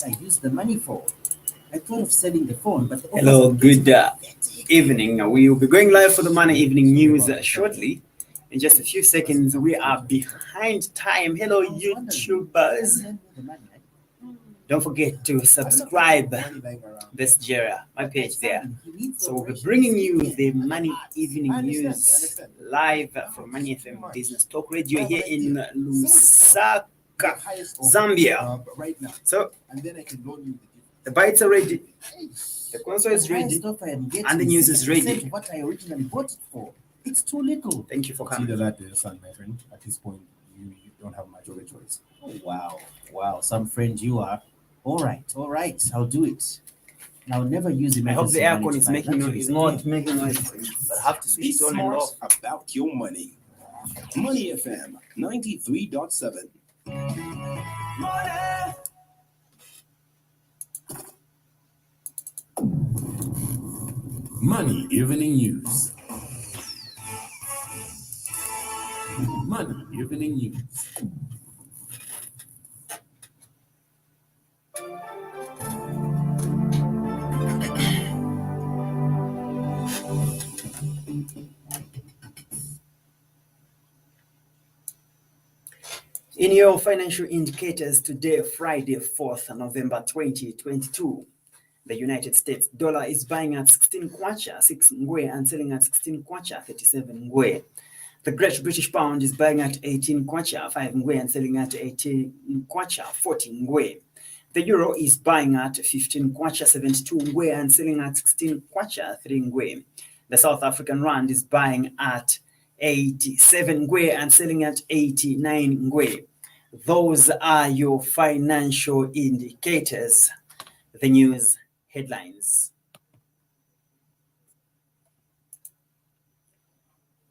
I use the money for. I thought of selling the phone, but the Hello, good evening. We will be going live for the Money Evening News shortly. In just a few seconds, we are behind time. Hello, YouTubers. Don't forget to subscribe. This Jera, my page there. So we'll be bringing you the Money Evening News live from Money FM Business Talk Radio here in Lusaka, Zambia. So the bites are ready, the console is ready, and the news is ready. What I originally bought it for. It's too little. Thank you for coming. Either that or your son, my friend. At this point, you don't have much of a choice. Oh, wow. Some friend you are. All right. I'll do it. And I'll never use it. I hope the aircon is making noise. It's not making noise, but I have to switch it on and off. About your money. Money FM 93.7. Money Evening News. Money Evening News. In your financial indicators today, Friday, 4th November 2022, the United States dollar is buying at 16 kwacha 6 ngwe and selling at 16 kwacha 37 ngwe. The Great British Pound is buying at 18 kwacha 5 ngwe and selling at 18 kwacha 40 ngwe. The Euro is buying at 15 kwacha 72 ngwe and selling at 16 kwacha 3 ngwe. The South African Rand is buying at 87 ngwe and selling at 89 ngwe. Those are your financial indicators. The news headlines.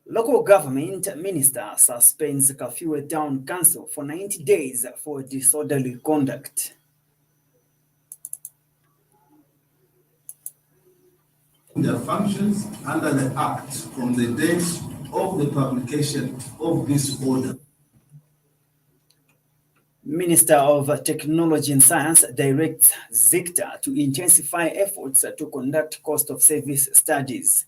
Local government minister suspends curfew town council for 90 days for disorderly conduct. Their functions under the Act from the date of the publication of this order. Minister of Technology and Science directs ZICTA to intensify efforts to conduct cost of service studies.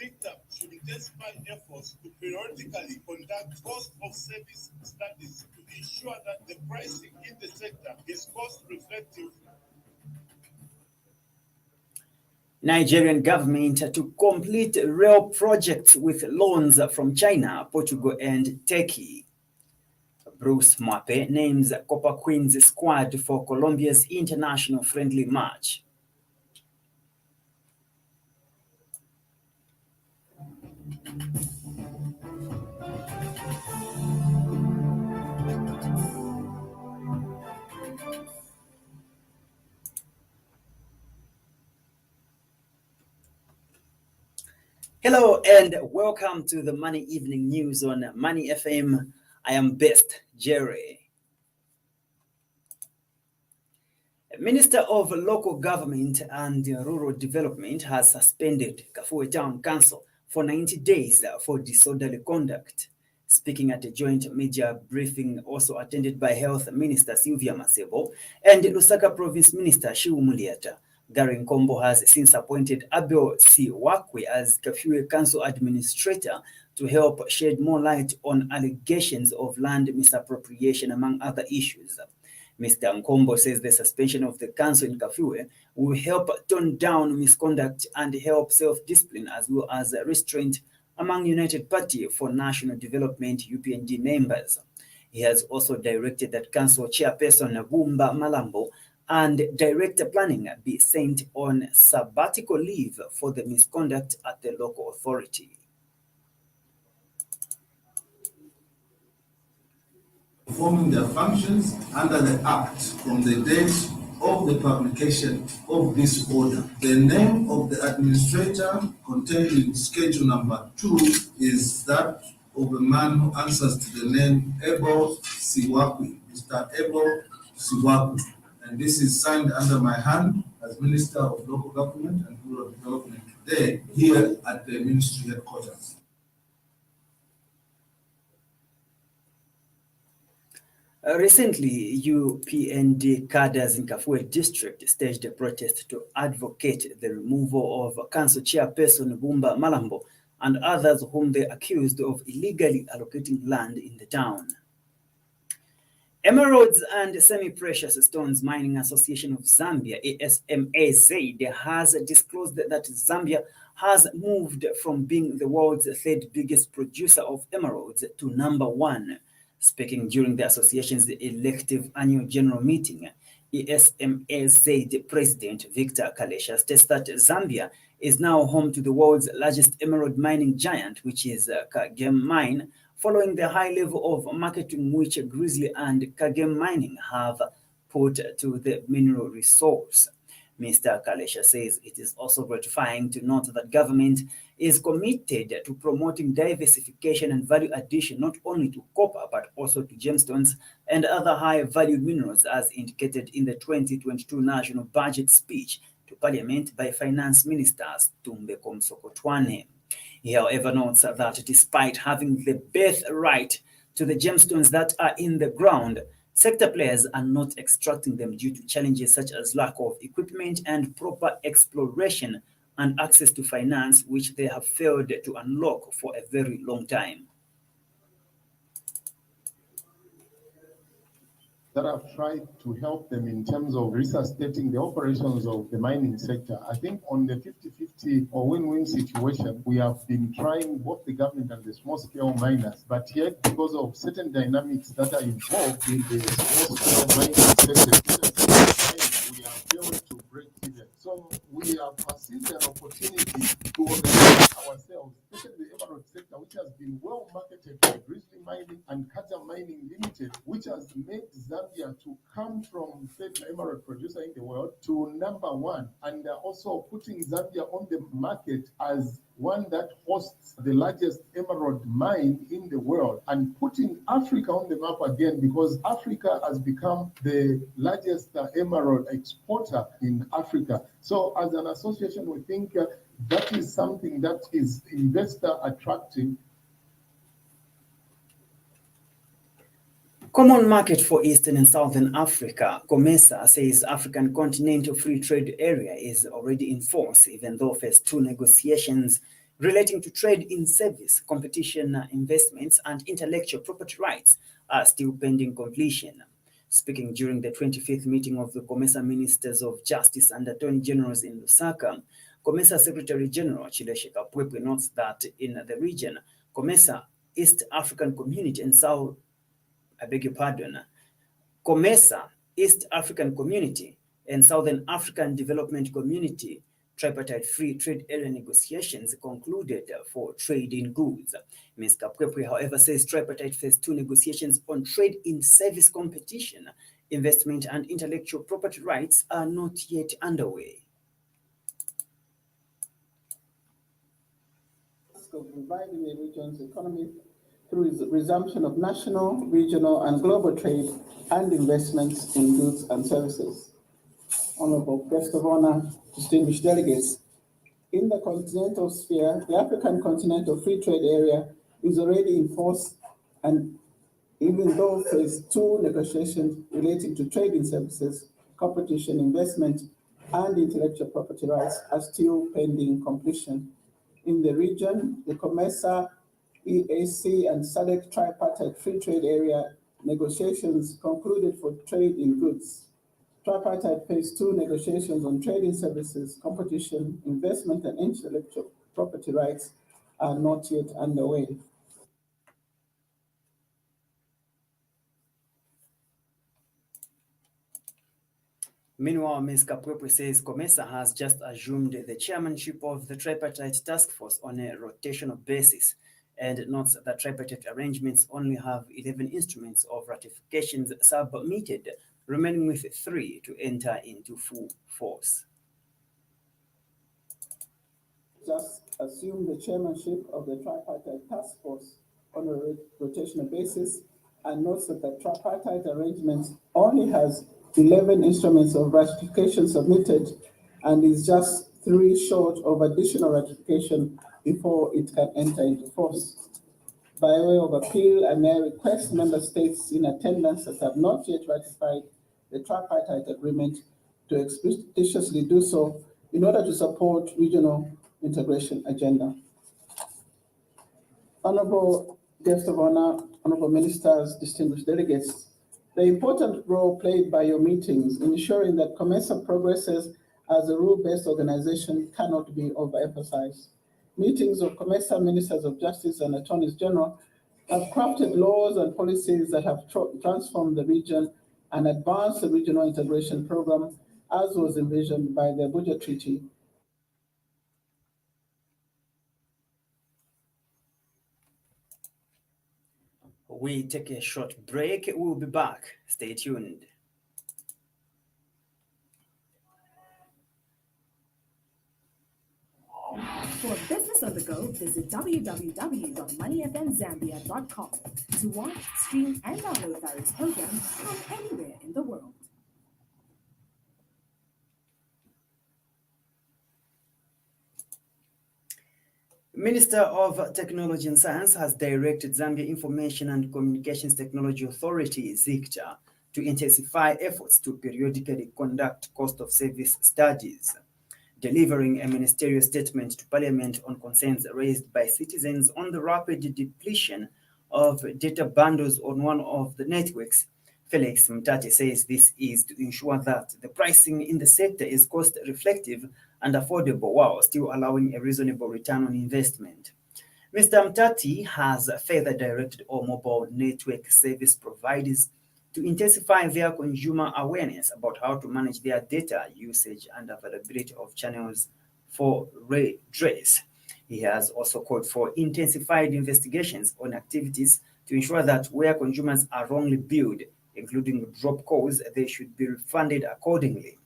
ZICTA should intensify efforts to periodically conduct cost of service studies to ensure that the pricing in the sector is cost reflective. Nigerian government to complete rail projects with loans from China, Portugal, and Turkey. Bruce Mwape names Copper Queens squad for Colombia's international friendly match. Hello and welcome to the Money Evening News on Money FM. I am Best Jerry. Minister of Local Government and Rural Development has suspended Kafue Town Council for 90 days for disorderly conduct. Speaking at a joint media briefing also attended by Health Minister Sylvia Masebo and Lusaka Province Minister Shiwu Muliata, Gary Nkombo has since appointed Abel Siwakwe as Kafue Council Administrator to help shed more light on allegations of land misappropriation, among other issues. Mr. Nkombo says the suspension of the council in Kafue will help tone down misconduct and help self-discipline as well as restraint among United Party for National Development UPND members. He has also directed that council chairperson Bumba Malambo and director planning be sent on sabbatical leave for the misconduct at the local authority. Performing their functions under the Act from the date of the publication of this order. The name of the administrator contained in schedule number 2 is that of a man who answers to the name Abel Siwakwe, Mr. Abel Siwakwe. And this is signed under my hand as Minister of Local Government and Rural Development today here at the Ministry headquarters. Recently, UPND cadres in Kafue district staged a protest to advocate the removal of council chairperson Bumba Malambo and others whom they accused of illegally allocating land in the town. Emeralds and Semi-Precious Stones Mining Association of Zambia, ASMAZ, has disclosed that Zambia has moved from being the world's third biggest producer of emeralds to #1. Speaking during the association's elective annual general meeting, ASMAZ President Victor Kalesha states that Zambia is now home to the world's largest emerald mining giant, which is Kagem Mine, following the high level of marketing which Grizzly and Kagem Mining have put to the mineral resource. Mr. Kalesha says it is also gratifying to note that government is committed to promoting diversification and value addition not only to copper but also to gemstones and other high-valued minerals, as indicated in the 2022 National Budget Speech to Parliament by Finance Minister Tumbeko Msokotwane. He, however, notes that despite having the birthright to the gemstones that are in the ground, sector players are not extracting them due to challenges such as lack of equipment and proper exploration and access to finance, which they have failed to unlock for a very long time. That have tried to help them in terms of resuscitating the operations of the mining sector. I think on the 50-50 or win-win situation, we have been trying both the government and the small-scale miners, but yet because of certain dynamics that are involved in the small-scale mining sector, we have failed to break even. So we have perceived an opportunity to organize ourselves, especially the emerald sector, which has been well marketed by Grizzly Mining and Kata Mining Limited, which has made Zambia to come from third emerald producer in the world to #1, and also putting Zambia on the market as one that hosts the largest emerald mine in the world, and putting Africa on the map again, because Africa has become the largest emerald exporter in Africa. So as an association, we think that is something that is investor attracting. Common Market for Eastern and Southern Africa, COMESA, says African Continental Free Trade Area is already in force, even though phase 2 negotiations relating to trade in service, competition, investments, and intellectual property rights are still pending completion. Speaking during the 25th meeting of the COMESA Ministers of Justice and Attorney Generals in Lusaka, COMESA Secretary General Chileshe Kapwepwe notes that in the region, COMESA East African Community and COMESA East African Community and Southern African Development Community tripartite free trade area negotiations concluded for trade in goods. Ms. Kapwepwe, however, says tripartite phase 2 negotiations on trade in service competition, investment, and intellectual property rights are not yet underway. Of reviving the region's economy through the resumption of national, regional, and global trade and investments in goods and services. Honorable guest of honor, distinguished delegates, in the continental sphere, the African Continental Free Trade Area is already in force, and even though phase 2 negotiations relating to trade in services, competition, investment, and intellectual property rights are still pending completion. In the region, the COMESA, EAC, and SADC tripartite free trade area negotiations concluded for trade in goods. Tripartite phase 2 negotiations on trade in services, competition, investment, and intellectual property rights are not yet underway. Meanwhile, Ms. Kapwepwe says COMESA has just assumed the chairmanship of the tripartite task force on a rotational basis, and notes that tripartite arrangements only have 11 instruments of ratifications submitted, remaining with 3 to enter into full force. Just assume the chairmanship of the tripartite task force on a rotational basis, and notes that the tripartite arrangement only has 11 instruments of ratification submitted and is just 3 short of additional ratification before it can enter into force. By way of appeal, I may request member states in attendance that have not yet ratified the tripartite agreement to expeditiously do so in order to support regional integration agenda. Honorable guest of honor, honorable ministers, distinguished delegates, the important role played by your meetings in ensuring that COMESA progresses as a rule-based organization cannot be overemphasized. Meetings of COMESA ministers of justice and attorneys general have crafted laws and policies that have transformed the region and advanced the regional integration program as was envisioned by the Abuja Treaty. We take a short break. We'll be back. Stay tuned. For business on the go, visit www.moneyfmzambia.com to watch, stream, and download various programs from anywhere in the world. Minister of Technology and Science has directed Zambia Information and Communications Technology Authority, ZICTA, to intensify efforts to periodically conduct cost of service studies. Delivering a ministerial statement to Parliament on concerns raised by citizens on the rapid depletion of data bundles on one of the networks, Felix Mtati says this is to ensure that the pricing in the sector is cost-reflective and affordable while still allowing a reasonable return on investment. Mr. Mtati has further directed all mobile network service providers to intensify their consumer awareness about how to manage their data usage and availability of channels for redress. He has also called for intensified investigations on activities to ensure that where consumers are wrongly billed, including drop calls, they should be refunded accordingly.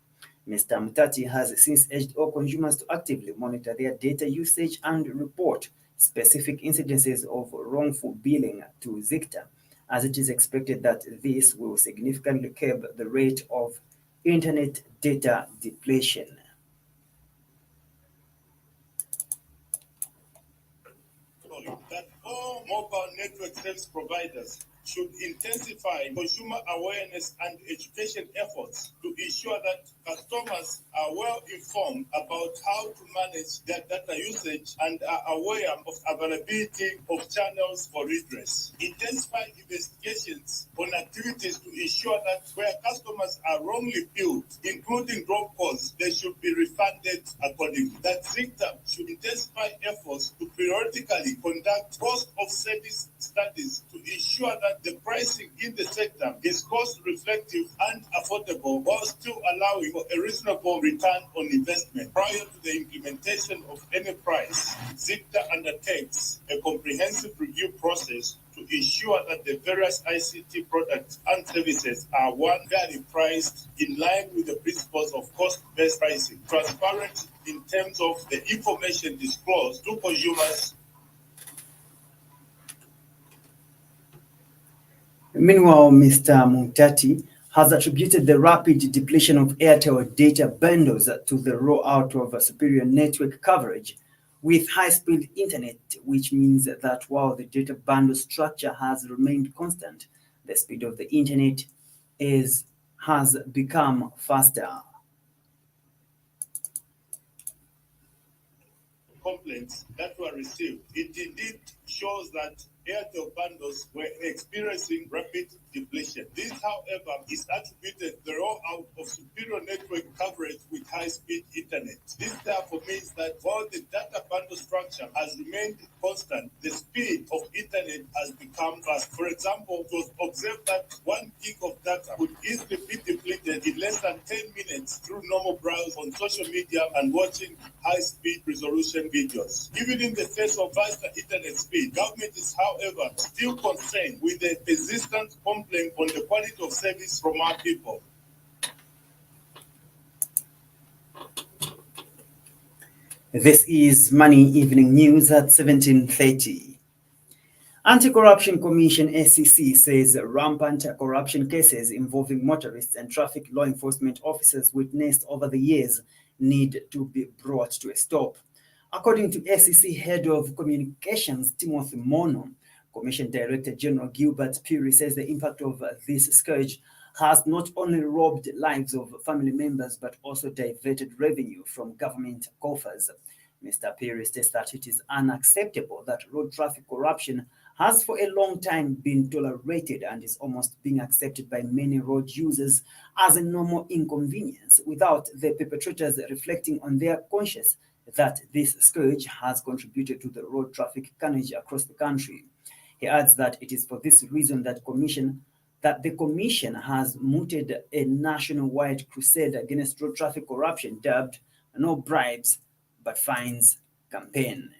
Mr. Mtati has since urged all consumers to actively monitor their data usage and report specific incidences of wrongful billing to ZICTA, as it is expected that this will significantly curb the rate of internet data depletion. That all mobile network service providers should intensify consumer awareness and education efforts to ensure that customers are well informed about how to manage their data usage and are aware of availability of channels for redress. Intensify investigations on activities to ensure that where customers are wrongly billed, including drop calls, they should be refunded accordingly. That ZICTA should intensify efforts to periodically conduct cost of service studies to ensure that the pricing in the sector is cost reflective and affordable while still allowing for a reasonable return on investment. Prior to the implementation of any price, ZICTA undertakes a comprehensive review process to ensure that the various ICT products and services are fairly priced in line with the principles of cost-based pricing, transparent in terms of the information disclosed to consumers. Meanwhile, Mr. Mtati has attributed the rapid depletion of Airtel data bundles to the rollout of superior network coverage with high-speed internet, which means that while the data bundle structure has remained constant, the speed of the internet has become faster. Complaints that were received, it indeed shows that Airtel bundles were experiencing rapid depletion. This, however, is attributed to the rollout of superior network coverage with high-speed internet. This therefore means that while the data bundle structure has remained constant, the speed of internet has become fast. For example, it was observed that 1 gig of data could easily be depleted in less than 10 minutes through normal browse on social media and watching high-speed resolution videos. Even in the face of faster internet speed, government is, however, still concerned with the persistent complaint on the quality of service from our people. This is Money Evening News at 17:30. Anti-Corruption Commission (ACC) says rampant corruption cases involving motorists and traffic law enforcement officers witnessed over the years need to be brought to a stop. According to ACC Head of Communications Timothy Mono, Commission Director General Gilbert Puri says the impact of this scourge has not only robbed lives of family members but also diverted revenue from government coffers. Mr. Puri states that it is unacceptable that road traffic corruption has for a long time been tolerated and is almost being accepted by many road users as a normal inconvenience, without the perpetrators reflecting on their conscience that this scourge has contributed to the road traffic carnage across the country. He adds that it is for this reason that the commission has mooted a nationwide crusade against road traffic corruption dubbed "No Bribes but Fines" campaign.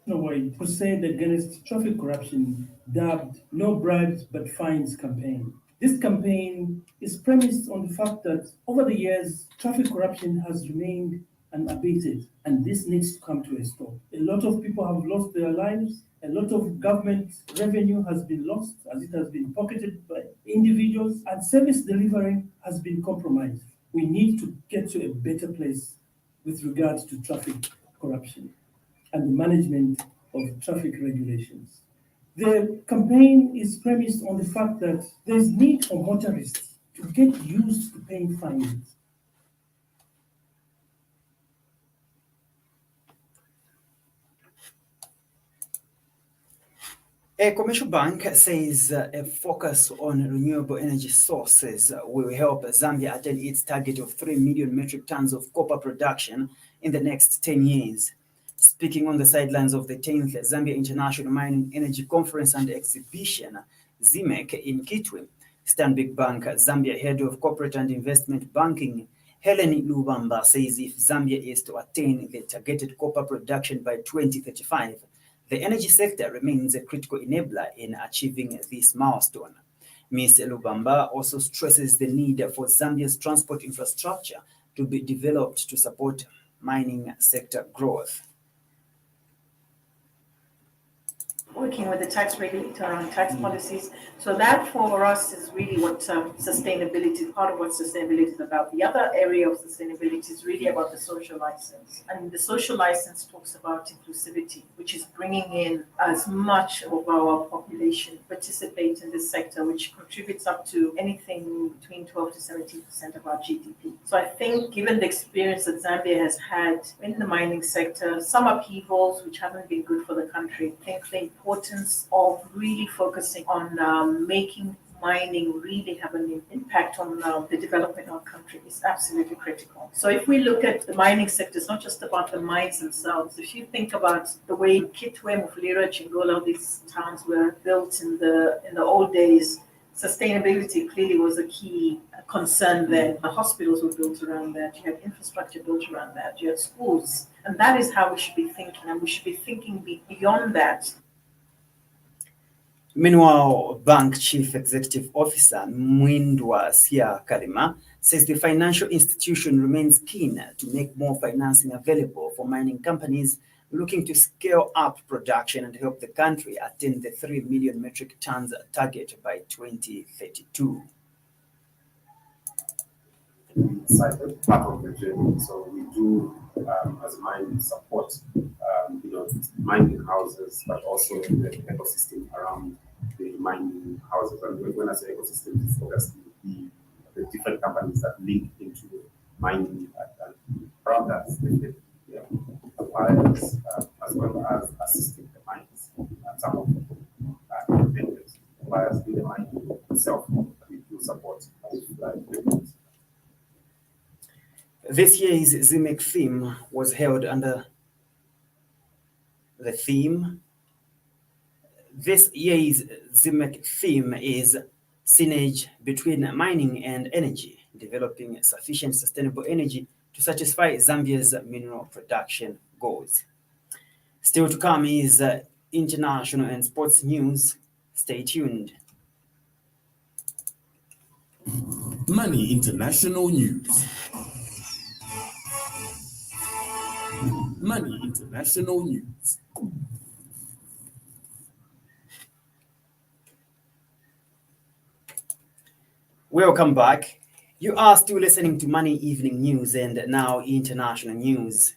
Nationwide crusade against traffic corruption dubbed "No Bribes but Fines" campaign. This campaign is premised on the fact that over the years, traffic corruption has remained unabated, and this needs to come to a stop. A lot of people have lost their lives. A lot of government revenue has been lost as it has been pocketed by individuals, and service delivery has been compromised. We need to get to a better place with regards to traffic corruption and the management of traffic regulations. The campaign is premised on the fact that there is need for motorists to get used to paying fines. A commercial bank says a focus on renewable energy sources will help Zambia attain its target of 3 million metric tons of copper production in the next 10 years. Speaking on the sidelines of the 10th Zambia International Mining Energy Conference and Exhibition, ZIMEC, in Kitwe, Stanbic Bank Zambia Head of Corporate and Investment Banking, Helen Lubamba, says if Zambia is to attain the targeted copper production by 2035, the energy sector remains a critical enabler in achieving this milestone. Ms. Lubamba also stresses the need for Zambia's transport infrastructure to be developed to support mining sector growth. Working with the tax regulator on tax policies. So that for us is really what sustainability, part of what sustainability is about. The other area of sustainability is really about the social license. And the social license talks about inclusivity, which is bringing in as much of our population participate in this sector, which contributes up to anything between 12 to 17% of our GDP. So I think given the experience that Zambia has had in the mining sector, some upheavals which haven't been good for the country, I think the importance of really focusing on making mining really have an impact on the development of our country is absolutely critical. So if we look at the mining sector, it's not just about the mines themselves. If you think about the way Kitwe, Mufulira, Chingola, these towns were built in the old days, sustainability clearly was a key concern there. The hospitals were built around that. You had infrastructure built around that. You had schools. And that is how we should be thinking. And we should be thinking beyond that. Meanwhile, Bank Chief Executive Officer Mwindwa Sia Karima says the financial institution remains keen to make more financing available for mining companies looking to scale up production and help the country attain the 3 million metric tons target by 2032. Cited part of the journey, so we do as mining support, mining houses, but also the ecosystem around the mining houses. And when I say ecosystem, it's obviously the different companies that link into mining and around that, the suppliers, as well as assisting the mines and some of the independent suppliers in the mining itself. We do support with This year's ZIMEC theme was held under the theme. This year's ZIMEC theme is synergy between mining and energy, developing sufficient sustainable energy to satisfy Zambia's mineral production goals. Still to come is international and sports news. Stay tuned. Money International News. Money International News. Welcome back. You are still listening to Money Evening News and now international news.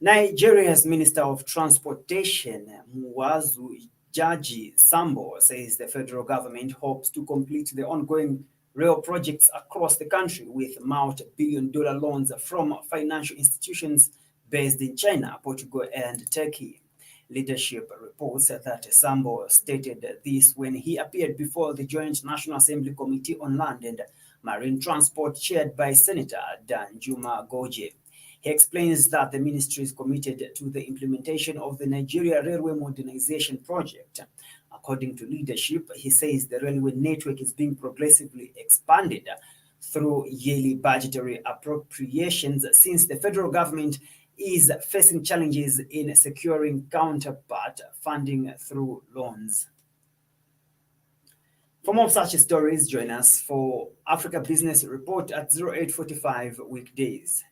Nigeria's Minister of Transportation, Muazu Jaji Sambo, says the federal government hopes to complete the ongoing rail projects across the country with multi-billion-dollar loans from financial institutions based in China, Portugal, and Turkey. Leadership reports that Sambo stated this when he appeared before the Joint National Assembly Committee on Land and Marine Transport chaired by Senator Danjuma Goje. He explains that the ministry is committed to the implementation of the Nigeria Railway Modernization Project. According to leadership, he says the railway network is being progressively expanded through yearly budgetary appropriations since the federal government is facing challenges in securing counterpart funding through loans. For more such stories, join us for Africa Business Report at 0845 weekdays.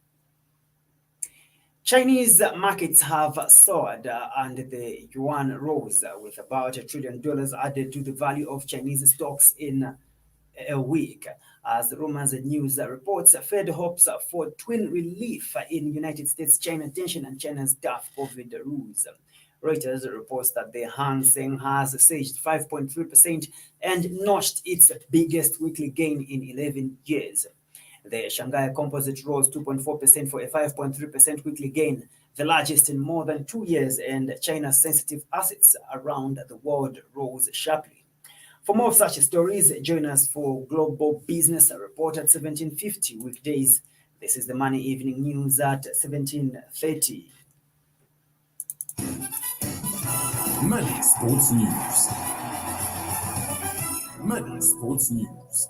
Chinese markets have soared and the yuan rose with about $1 trillion added to the value of Chinese stocks in a week. As Rumors News reports, Fed hopes for twin relief in United States-China tension and China's tough COVID rules. Reuters reports that the Hang Seng has surged 5.3% and notched its biggest weekly gain in 11 years. The Shanghai Composite rose 2.4% for a 5.3% weekly gain, the largest in more than 2 years, and China's sensitive assets around the world rose sharply. For more of such stories, join us for Global Business Report at 1750 weekdays. This is the Money Evening News at 1730. Money Sports News. Money Sports News.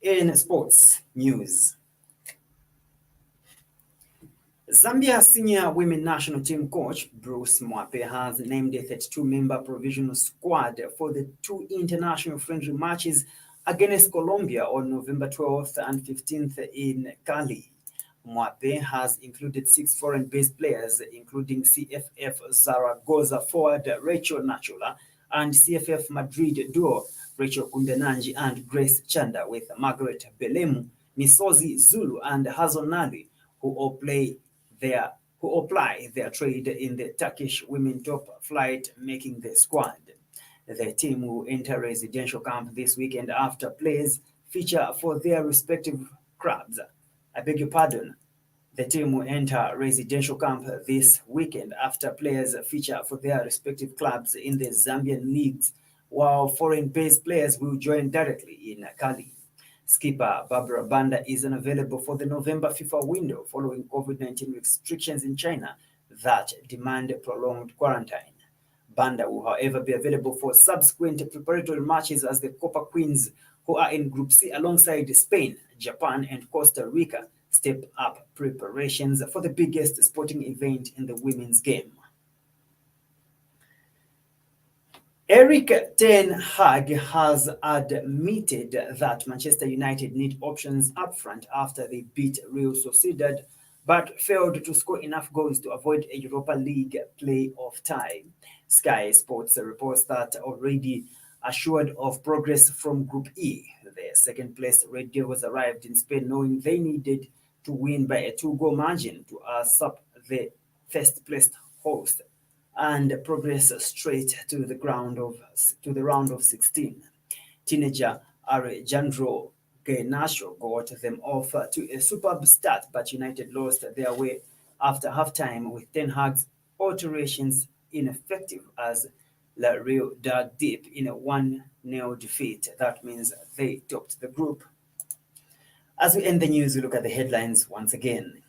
In sports news, Zambia senior women national team coach Bruce Mwape has named a 32-member provisional squad for the 2 international friendly matches against Colombia on November 12th and 15th in Cali. Mwape has included 6 foreign-based players, including CFF Zaragoza forward Rachel Nachula and CFF Madrid duo Rachel Kundenanji and Grace Chanda, with Margaret Belemu, Misozi Zulu, and Hazon Nali, who apply their trade in the Turkish women top flight, making the squad. The team will enter residential camp this weekend after players feature for their respective clubs. I beg your pardon. The team will enter residential camp this weekend after players feature for their respective clubs in the Zambian leagues, while foreign-based players will join directly in Cali. Skipper Barbara Banda is unavailable for the November FIFA window following COVID-19 restrictions in China that demand prolonged quarantine. Banda will, however, be available for subsequent preparatory matches as the Copa Queens, who are in Group C alongside Spain, Japan, and Costa Rica, step up preparations for the biggest sporting event in the women's game. Erik ten Hag has admitted that Manchester United need options up front after they beat Real Sociedad, but failed to score enough goals to avoid a Europa League playoff tie. Sky Sports reports that already assured of progress from Group E, the second-place Red Devils arrived in Spain knowing they needed to win by a 2-goal margin to usurp the first-placed host and progress straight to the round of 16. Teenager Alejandro Garnacho got them off to a superb start, but United lost their way after halftime, with Ten Hag's alterations ineffective as La Real dug deep in a 1-0 defeat. That means they topped the group. As we end the news, we look at the headlines once again.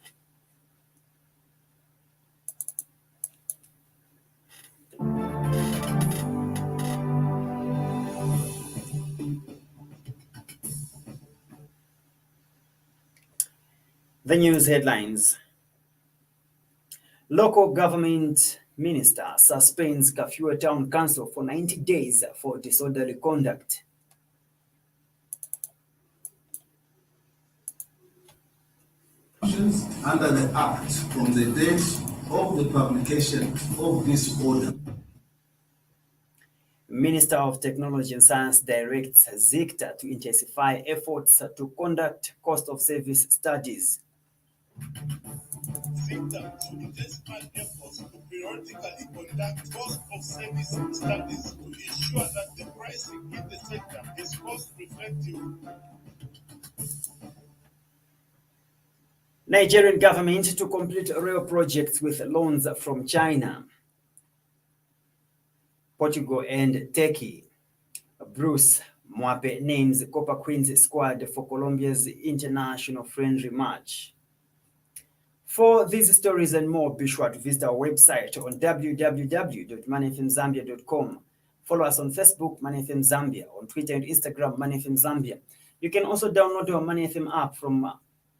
The news headlines. Local government minister suspends Kafue Town Council for 90 days for disorderly conduct. Under the Act from the date of the publication of this order. Minister of Technology and Science directs ZICTA to intensify efforts to conduct cost of service studies. SINTA should intensify efforts to periodically conduct cost of service studies to ensure that the pricing in the sector is cost reflective. Nigerian government to complete rail projects with loans from China, Portugal and Turkey. Bruce Mwape names Copper Queens squad for Colombia's international friendly match. For these stories and more, be sure to visit our website on www.moneyfmzambia.com. Follow us on Facebook, Money FM Zambia, on Twitter and Instagram, Money FM Zambia. You can also download our Money FM app from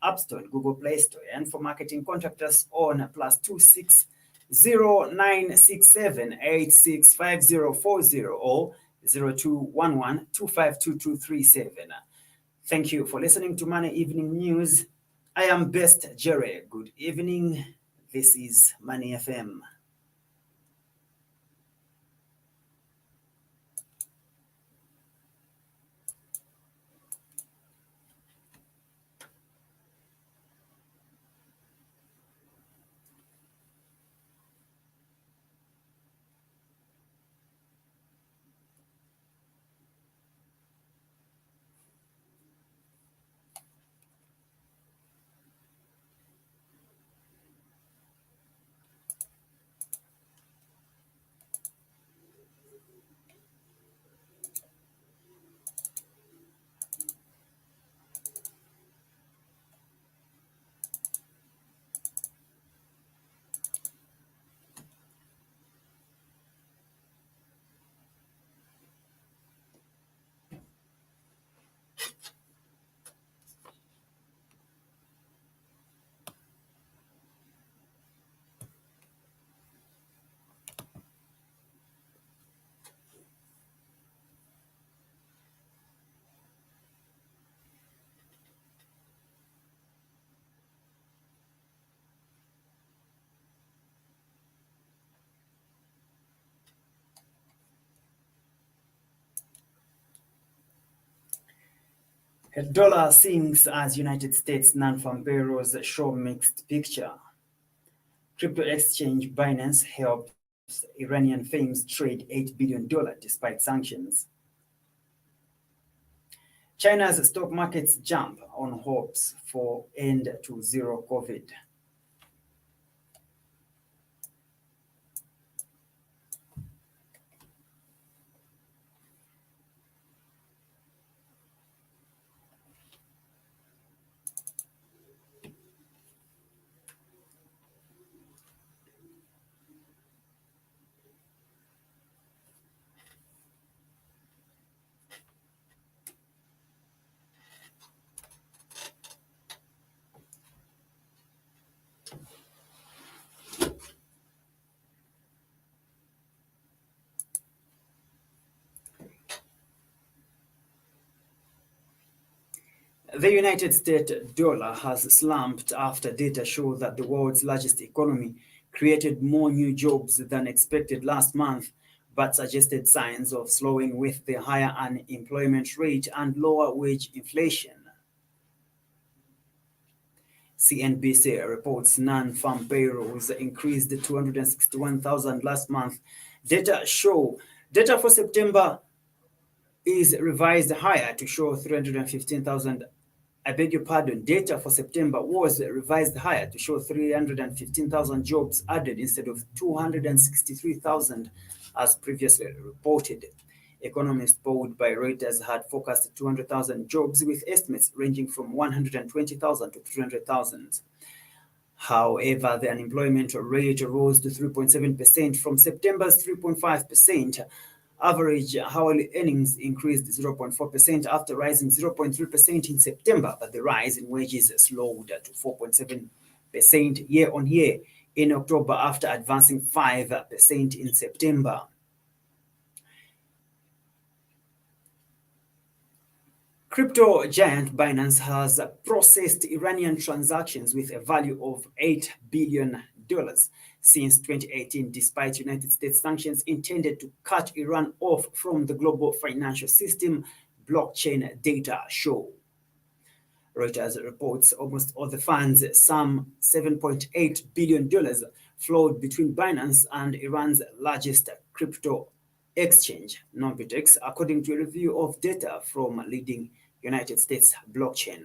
App Store and Google Play Store. And for marketing, contact us on +26 0967865040 or 0211252237. Thank you for listening to Money Evening News. I am Best Jerry. Good evening. This is Money FM. Dollar sinks as United States non-farm payrolls show mixed picture. Crypto exchange Binance helps Iranian firms trade $8 billion despite sanctions. China's stock markets jump on hopes for end to zero COVID. The United States dollar has slumped after data show that the world's largest economy created more new jobs than expected last month, but suggested signs of slowing with the higher unemployment rate and lower wage inflation. CNBC reports non-farm payrolls increased to 261,000 last month. Data for September is revised higher to show 315,000. I beg your pardon, data for September was revised higher to show 315,000 jobs added instead of 263,000 as previously reported. Economists polled by Reuters had forecast 200,000 jobs with estimates ranging from 120,000 to 300,000. However, the unemployment rate rose to 3.7% from September's 3.5%. Average hourly earnings increased 0.4% after rising 0.3% in September, but the rise in wages slowed to 4.7% year on year in October after advancing 5% in September. Crypto giant Binance has processed Iranian transactions with a value of $8 billion since 2018, despite United States sanctions intended to cut Iran off from the global financial system, blockchain data show. Reuters reports almost all the funds, some $7.8 billion, flowed between Binance and Iran's largest crypto exchange, Nobitex, according to a review of data from leading United States blockchain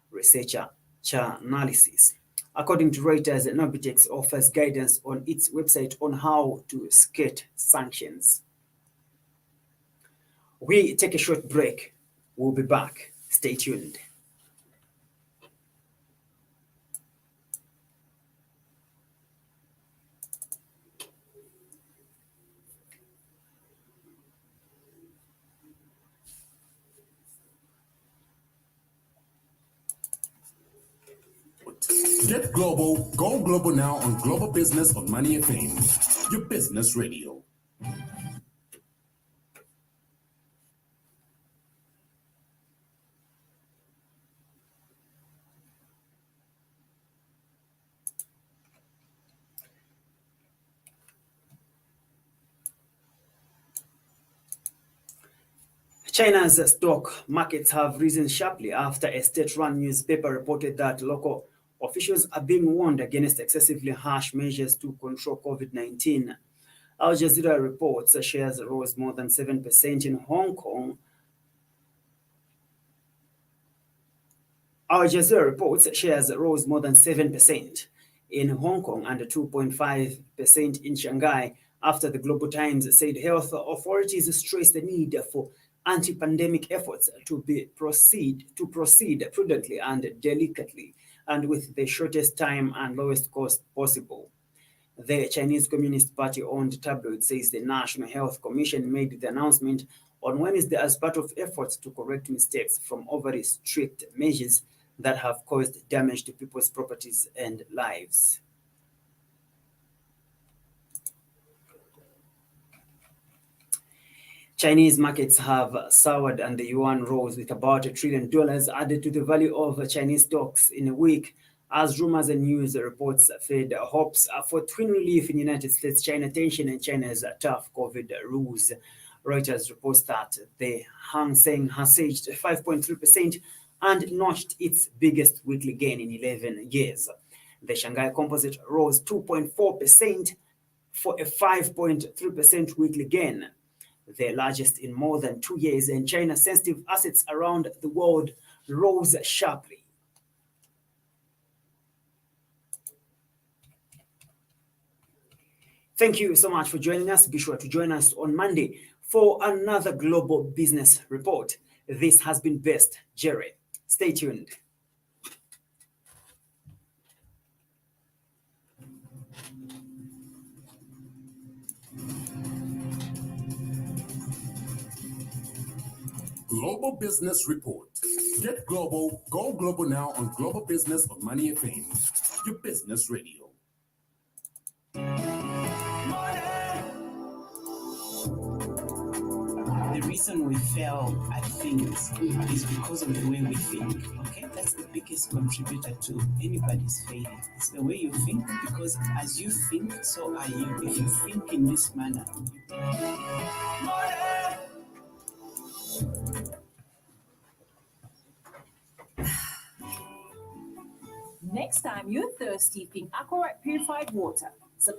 researcher Chainalysis. According to Reuters, Nobitex offers guidance on its website on how to skate sanctions. We take a short break. We'll be back. Stay tuned. Get global, go global now on Global Business on Money FM, your business radio. China's stock markets have risen sharply after a state-run newspaper reported that local officials are being warned against excessively harsh measures to control COVID-19. Al Jazeera reports shares rose more than 7% in Hong Kong. Al Jazeera reports shares rose more than 7% in Hong Kong and 2.5% in Shanghai after the Global Times said health authorities stressed the need for anti-pandemic efforts to proceed prudently and delicately and with the shortest time and lowest cost possible. The Chinese Communist Party-owned tabloid says the National Health Commission made the announcement on Wednesday as part of efforts to correct mistakes from overly strict measures that have caused damage to people's properties and lives. Chinese markets have soured and the yuan rose with about $1 trillion added to the value of Chinese stocks in a week as rumors and news reports fed hopes for twin relief in United States-China tension and China's tough COVID rules. Reuters reports that the Hang Seng has surged 5.3% and notched its biggest weekly gain in 11 years. The Shanghai Composite rose 2.4% for a 5.3% weekly gain, the largest in more than 2 years, and China's sensitive assets around the world rose sharply. Thank you so much for joining us. Be sure to join us on Monday for another Global Business Report. This has been Best Jerry. Stay tuned. Global Business Report. Get global, go global now on Global Business on Money FM, your business radio. The reason we fail at things is because of the way we think. Okay, that's the biggest contributor to anybody's failure. It's the way you think, because as you think, so are you. If you think in this manner, Next time you're thirsty, think Aqua purified water.